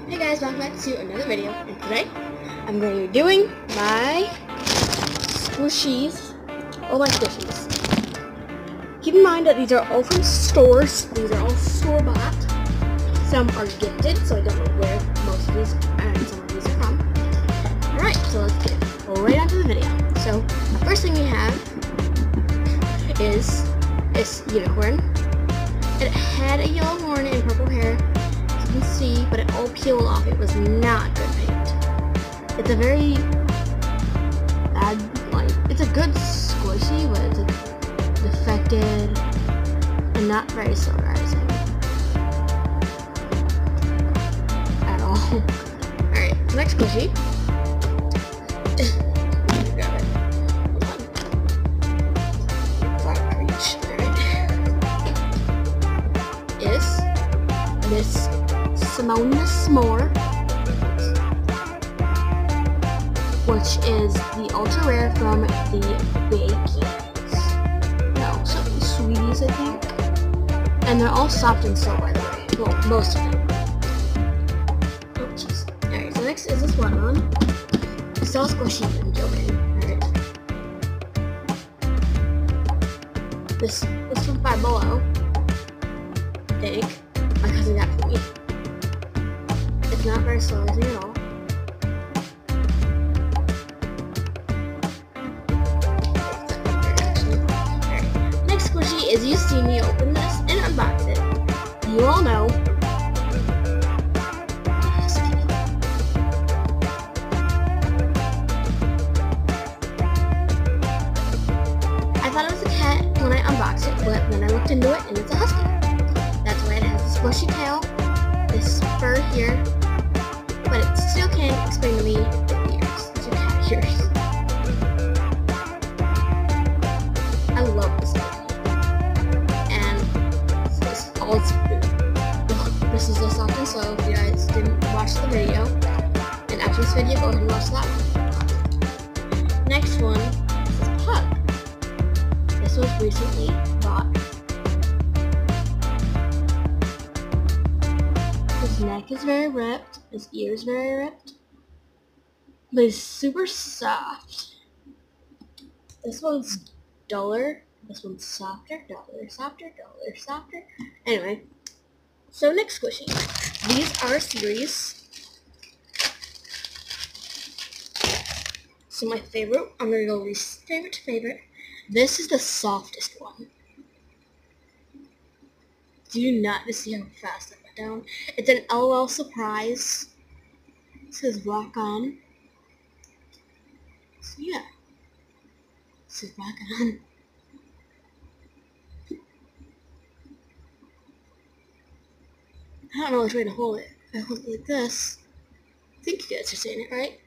Hey guys, welcome back to another video, and today I'm going to be doing my squishies. Keep in mind that these are all from stores. These are all store-bought. Some are gifted, so I don't know where most of these and some of these are from. Alright, so let's get right onto the video. So, the first thing we have is this unicorn. It had a yellow horn and purple hair. You can see, but it all peeled off. It was not good paint. It's a very bad, it's a good squishy, but it's defected and not very polarizing at all. Alright, next squishy. Grab it. Hold on. Reach. Alright. Is this Simone S'more, which is the ultra rare from the Bakies. No, something Sweeties, I think. And they're all soft and slow, by the way. Well, most of them. Oh, jeez. Alright, so next is this one. It's all squishy and joking. Alright. This from Five Below. I think. My cousin got it for me. It's not very polarizing at all. Alright. Next squishy is you see me open this and unbox it. You all know. I thought it was a cat when I unboxed it, but then I looked into it and it's a husky. That's why it has a squishy tail, this fur here, but it still can't explain to me the ears. These are cat ears. I love this movie. And this is the soft and slow. If you guys didn't watch the video, and after this video, go ahead and watch that one. Next one is this pug. This was recently bought. His neck is very ripped, his ears very ripped, but he's super soft. This one's duller, this one's softer, duller, softer, duller, softer. Anyway, so next squishy. These are series. So my favorite, I'm going to go least favorite to favorite. This is the softest one. Do you not see how fast I went down? It's an LOL surprise. It says rock on. So yeah. It says rock on. I don't know which way to hold it. If I hold it like this, I think you guys are saying it right.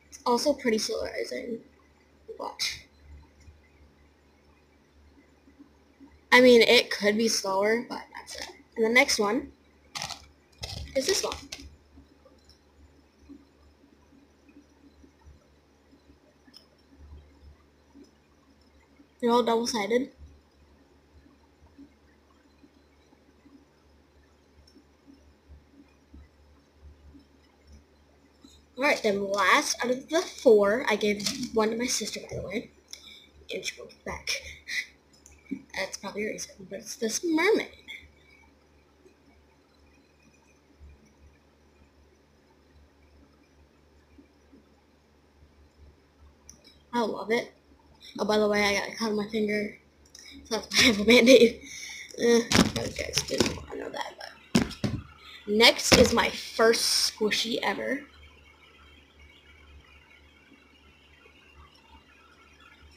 It's also pretty polarizing. Watch. I mean, it could be slower, but that's it. And the next one is this one. They're all double-sided. Alright, then last out of the four, I gave one to my sister, by the way. And she wrote it back. That's probably a reason, but it's this mermaid. I love it. Oh, by the way, I got a cut on my finger, so that's why I have a band-aid. You guys didn't want to know that, but... Next is my first squishy ever.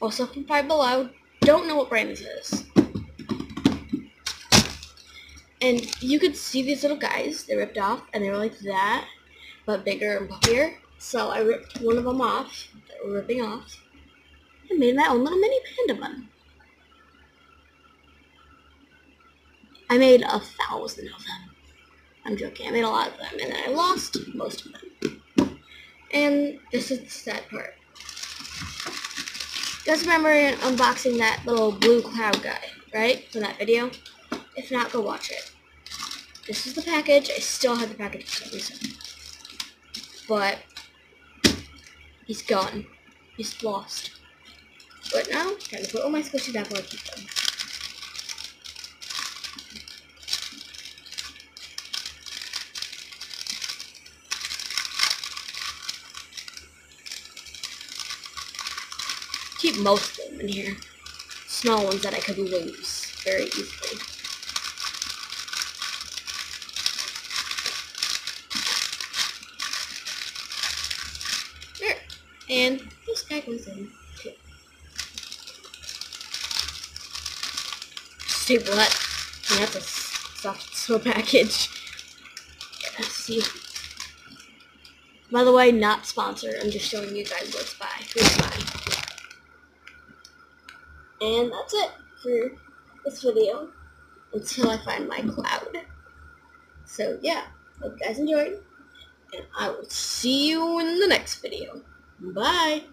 Also from Five Below. Don't know what brand this is. And you could see these little guys. They ripped off, and they were like that, but bigger and puffier. So I ripped one of them off. They were ripping off. And made my own little mini panda one. I made 1,000 of them. I'm joking. I made a lot of them, and then I lost most of them. And this is the sad part. guys remember unboxing that little blue cloud guy, right? From that video? If not, go watch it. This is the package. I still have the package for some reason. But he's gone. He's lost. But now, time to put all my squishies back where I keep them. Keep most of them in here. Small ones that I could lose very easily. There. And this guy goes in too. Staple that. And that's a soft snow package. Yeah, see. By the way, not sponsored. I'm just showing you guys what's by. Who's by. And that's it for this video until I find my cloud. So yeah, hope you guys enjoyed, and I will see you in the next video. Bye!